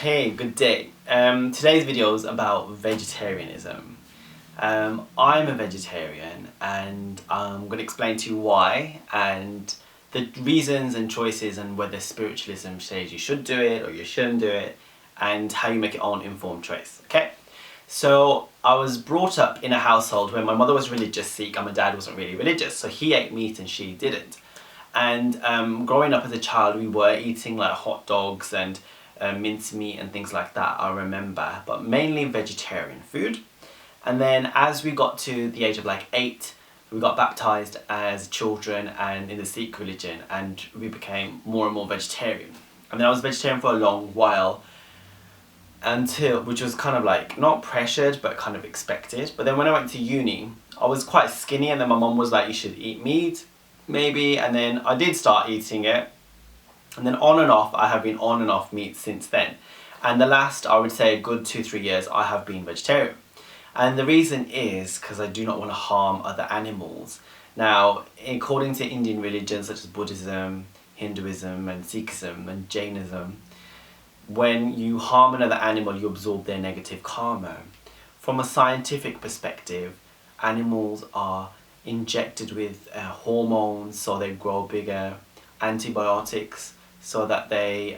Hey, good day. Today's video is about vegetarianism. I'm a vegetarian and I'm going to explain to you why and the reasons and choices and whether spiritualism says you should do it or you shouldn't do it and how you make your own informed choice, okay? So I was brought up in a household where my mother was religious Sikh and my dad wasn't really religious, so he ate meat and she didn't. And growing up as a child we were eating like hot dogs and mincemeat and things like that, I remember, but mainly vegetarian food. And then as we got to the age of like 8, we got baptized as children and in the Sikh religion, and we became more and more vegetarian. And then I was vegetarian for a long while until, which was kind of like not pressured but kind of expected. But then when I went to uni, I was quite skinny, and then my mum was like, you should eat meat maybe, and then I did start eating it. And then on and off, I have been on and off meat since then. And the last, I would say, a good 2-3 years, I have been vegetarian. And the reason is because I do not want to harm other animals. Now, according to Indian religions such as Buddhism, Hinduism and Sikhism and Jainism, when you harm another animal, you absorb their negative karma. From a scientific perspective, animals are injected with hormones so they grow bigger, antibiotics so that they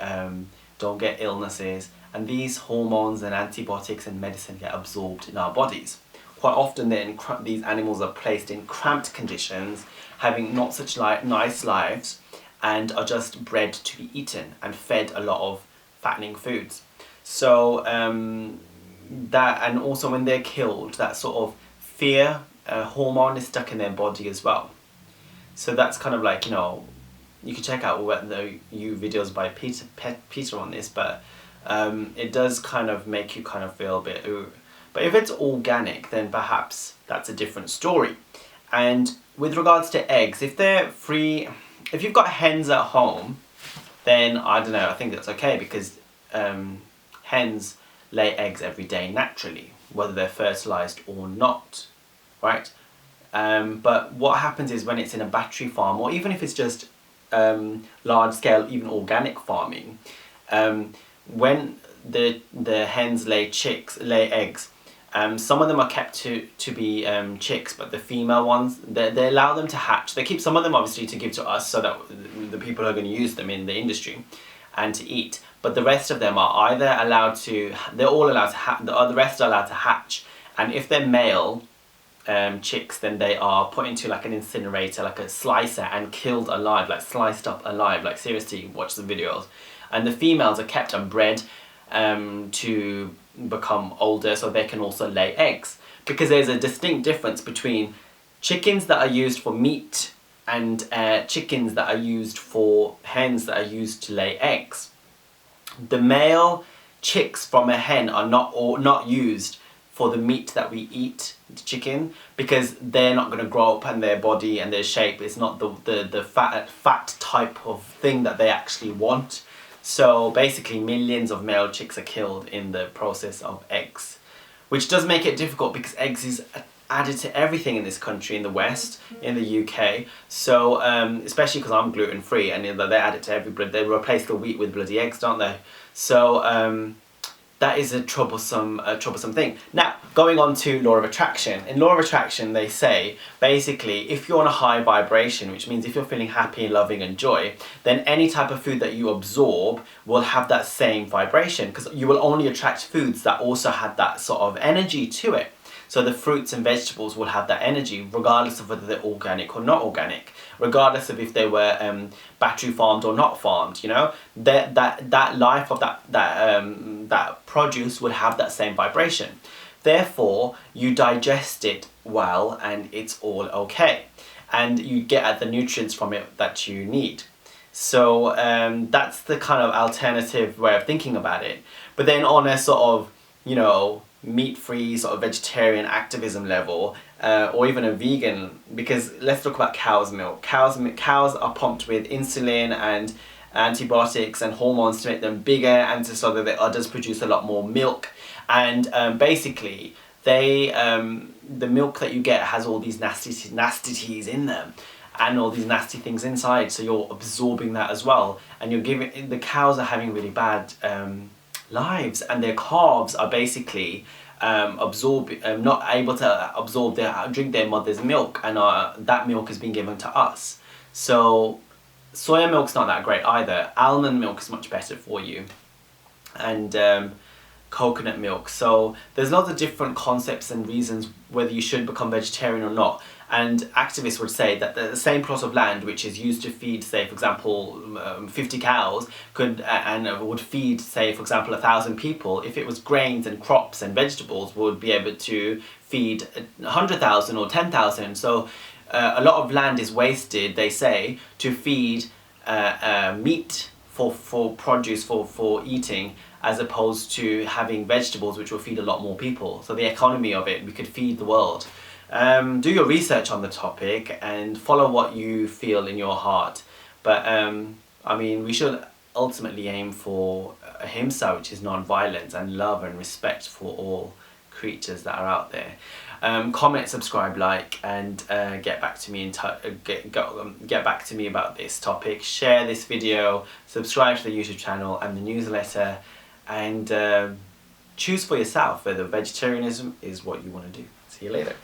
don't get illnesses, and these hormones and antibiotics and medicine get absorbed in our bodies. Quite often then these animals are placed in cramped conditions, having not such nice lives, and are just bred to be eaten and fed a lot of fattening foods. So that, and also when they're killed, that sort of fear hormone is stuck in their body as well. So that's kind of like, you know, you can check out the videos by Peter on this, but it does kind of make you kind of feel a bit ooh. But if it's organic, then perhaps that's a different story. And with regards to eggs, if they're free, if you've got hens at home, then I don't know, I think that's okay, because hens lay eggs every day naturally, whether they're fertilized or not, right? But what happens is when it's in a battery farm, or even if it's just large scale, even organic farming, when the hens lay eggs, some of them are kept to be chicks, but the female ones, they allow them to hatch. They keep some of them obviously to give to us so that the people are going to use them in the industry and to eat, but the rest of them are either allowed to, they're all allowed to hatch, the rest are allowed to hatch, and if they're male chicks, then they are put into like an incinerator, like a slicer, and killed alive, like sliced up alive, like seriously, watch the videos. And the females are kept and bred to become older so they can also lay eggs, because there's a distinct difference between chickens that are used for meat and chickens that are used for hens that are used to lay eggs. The male chicks from a hen are not used for the meat that we eat, the chicken, because they're not going to grow up, and their body and their shape is not the fat type of thing that they actually want. So basically millions of male chicks are killed in the process of eggs, which does make it difficult because eggs is added to everything in this country, in the West, in the UK. So especially because I'm gluten free, and they add it to every bread. They replace the wheat with bloody eggs, don't they? So that is a troublesome thing. Now, going on to law of attraction. In law of attraction, they say, basically, if you're on a high vibration, which means if you're feeling happy, loving and joy, then any type of food that you absorb will have that same vibration, because you will only attract foods that also have that sort of energy to it. So the fruits and vegetables will have that energy, regardless of whether they're organic or not organic, regardless of if they were battery farmed or not farmed. You know, that life of that produce would have that same vibration. Therefore, you digest it well, and it's all okay, and you get at the nutrients from it that you need. So that's the kind of alternative way of thinking about it. But then on a sort of, you know, meat-free sort of vegetarian activism level, or even a vegan, because let's talk about cow's milk. Cows are pumped with insulin and antibiotics and hormones to make them bigger, and so that the udders produce a lot more milk. And basically, the milk that you get has all these nasties in them, and all these nasty things inside. So you're absorbing that as well, and you're giving, the cows are having really bad lives, and their calves are basically not able to drink their mother's milk, and that milk is being given to us. So soya milk's not that great either. Almond milk is much better for you, and coconut milk. So there's lots of different concepts and reasons whether you should become vegetarian or not. And activists would say that the same plot of land which is used to feed, say for example, 50 cows would feed, say for example, 1,000 people. If it was grains and crops and vegetables, would be able to feed 100,000 or 10,000. So a lot of land is wasted, they say, to feed meat for produce for eating, as opposed to having vegetables which will feed a lot more people. So the economy of it, we could feed the world. Do your research on the topic and follow what you feel in your heart. But I mean, we should ultimately aim for a ahimsa, which is non-violence, and love and respect for all creatures that are out there. Comment, subscribe, like, and get back to me get back to me about this topic. Share this video, subscribe to the YouTube channel and the newsletter, and choose for yourself whether vegetarianism is what you want to do. See you later.